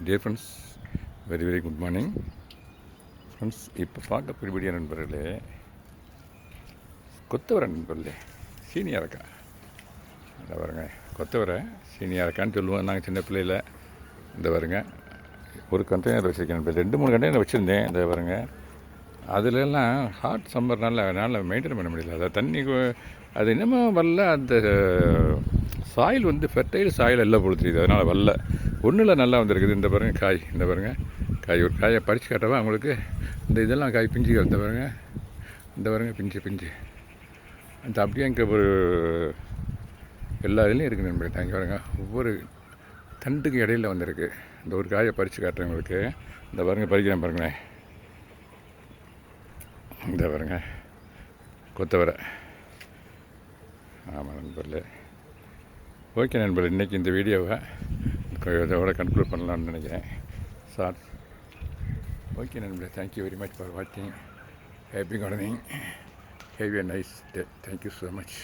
Dear friends, very very good morning friends. இப்போ பார்க்கக்கூடிய நண்பர்களே, கொத்தவரை நண்பர்களே, சீனியரக்கா இந்த பாருங்க. கொத்தவரை சீனியரக்கான்னு சொல்லுவோம் நாங்கள் சின்ன பிள்ளையில். இந்த பாருங்க, ஒரு கண்டெய்னர் வச்சுருக்கேன் நண்பர், 2-3 கண்டெய்னர் வச்சுருந்தேன். இந்த பாருங்க, அதுலெல்லாம் ஹாட் சம்மர்னால என்னால் மெயின்டைன் பண்ண முடியல. அதை தண்ணி அது என்னமோ வரல, அந்த சாயில் வந்து ஃபெர்டைல் சாயில் எல்லாம் போல தெரியுது, அதனால் வரல. ஒன்றில் நல்லா வந்திருக்குது. இந்த பாருங்கள் காய், இந்த பாருங்கள் காய். ஒரு காயை பறித்து காட்டவா உங்களுக்கு? இந்த இதெல்லாம் காய் பிஞ்சுகள், இந்த பாருங்கள், இந்த பாருங்கள் பிஞ்சு அந்த அப்படியே இங்கே ஒரு எல்லா இதுலேயும் இருக்குது நண்பர்கள். அங்கே பாருங்கள், ஒவ்வொரு தண்டுக்கு இடையில வந்திருக்கு. இந்த ஒரு காயை பறித்து காட்டுறேன் உங்களுக்கு. இந்த பாருங்கள், பறிக்கிறேன் பாருங்களேன். இந்த பாருங்கள், கொத்தவரை. ஆமாம் நண்பர்களே. ஓகே நண்பர்களே, இன்றைக்கி இந்த வீடியோவை இதோட கன்க்ளூட் பண்ணலான்னு நினைக்கிறேன். சார், ஓகே நண்பர்களே, தேங்க்யூ வெரி மச் ஃபார் வாட்சிங். Happy gardening. Have a nice day. Thank you so much.